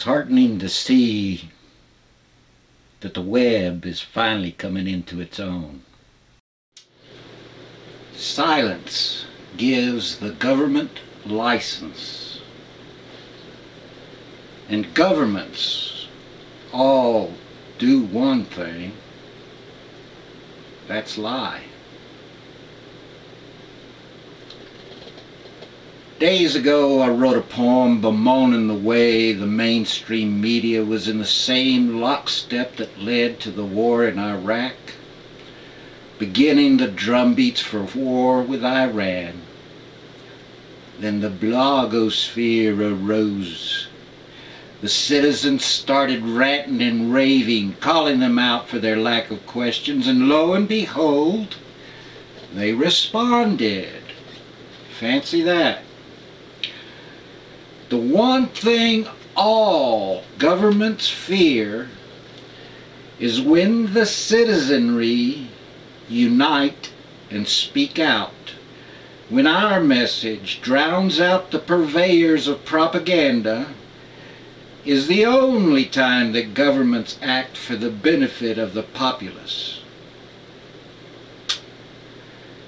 It's heartening to see that the web is finally coming into its own. Silence gives the government license. And governments all do one thing. That's lie. Days ago I wrote a poem bemoaning the way the mainstream media was in the same lockstep that led to the war in Iraq, beginning the drumbeats for war with Iran. Then the blogosphere arose. The citizens started ranting and raving, calling them out for their lack of questions, and lo and behold, they responded. Fancy that. The one thing all governments fear is when the citizenry unite and speak out. When our message drowns out the purveyors of propaganda is the only time that governments act for the benefit of the populace.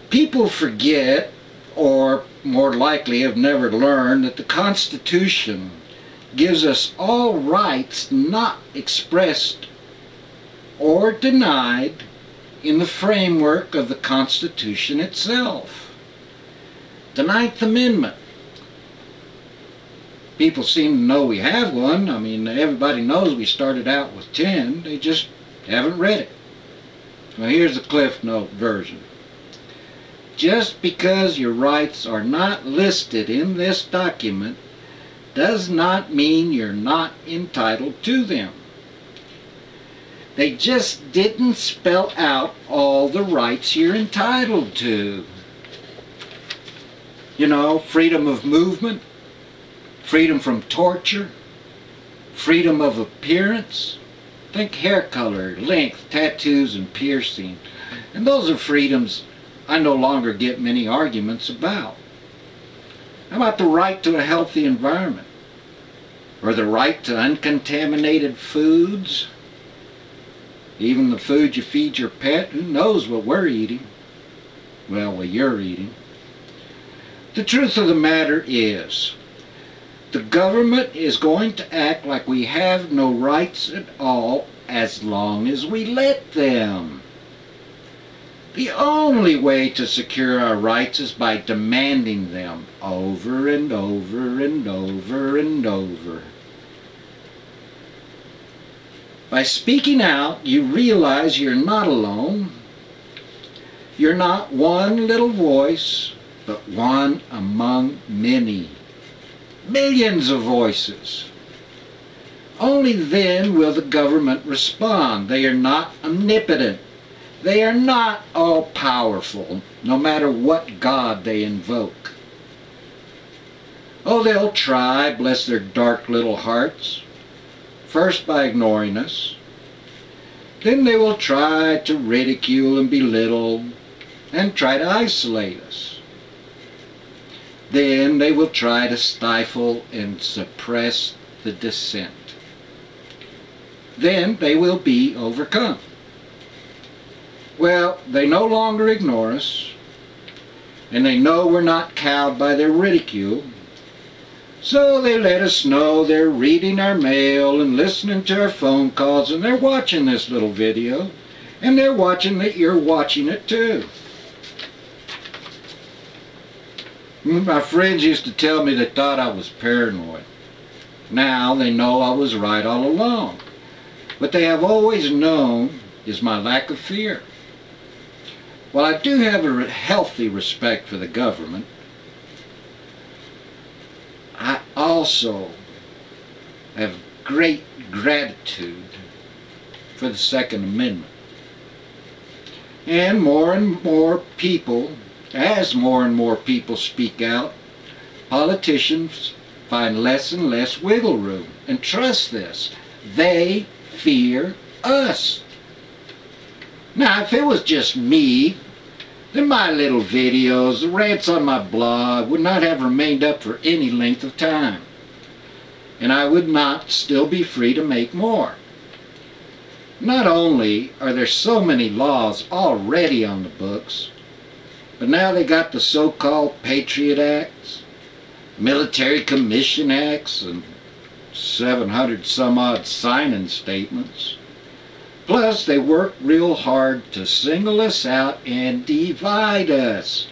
People forget, or more likely have never learned, that the Constitution gives us all rights not expressed or denied in the framework of the Constitution itself. The Ninth Amendment. People seem to know we have one. I mean, everybody knows we started out with 10. They just haven't read it. Well, here's the Cliff Note version. Just because your rights are not listed in this document does not mean you're not entitled to them. They just didn't spell out all the rights you're entitled to. You know, freedom of movement, freedom from torture, freedom of appearance. Think hair color, length, tattoos, and piercing. And those are freedoms I no longer get many arguments about. How about the right to a healthy environment? Or the right to uncontaminated foods? Even the food you feed your pet, who knows what we're eating? Well, what you're eating. The truth of the matter is, the government is going to act like we have no rights at all as long as we let them. The only way to secure our rights is by demanding them over and over and over and over. By speaking out, you realize you're not alone. You're not one little voice, but one among many. Millions of voices. Only then will the government respond. They are not omnipotent. They are not all-powerful, no matter what God they invoke. Oh, they'll try, bless their dark little hearts, first by ignoring us. Then they will try to ridicule and belittle and try to isolate us. Then they will try to stifle and suppress the dissent. Then they will be overcome. Well, they no longer ignore us, and they know we're not cowed by their ridicule, so they let us know they're reading our mail and listening to our phone calls, and they're watching this little video, and they're watching that you're watching it too. My friends used to tell me they thought I was paranoid. Now they know I was right all along. What they have always known is my lack of fear. While I do have a healthy respect for the government, I also have great gratitude for the Second Amendment. And more people, as more and more people speak out, politicians find less and less wiggle room. And trust this, they fear us. Now, if it was just me, then my little videos, the rants on my blog, would not have remained up for any length of time. and I would not still be free to make more. Not only are there so many laws already on the books, but now they got the so-called Patriot Acts, Military Commission Acts, and 700 some odd signing statements. Plus, they work real hard to single us out and divide us,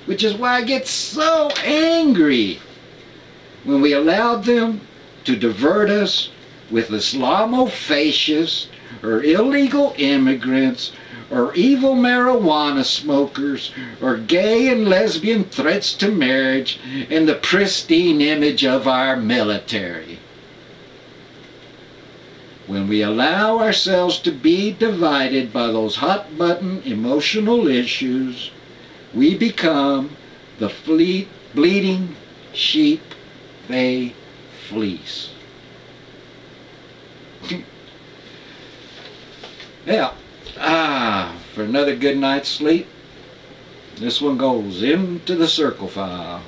which is why I get so angry when we allowed them to divert us with Islamofascists or illegal immigrants or evil marijuana smokers or gay and lesbian threats to marriage and the pristine image of our military. When we allow ourselves to be divided by those hot-button emotional issues, we become the bleeding sheep they fleece. Yeah, for another good night's sleep, this one goes into the circle file.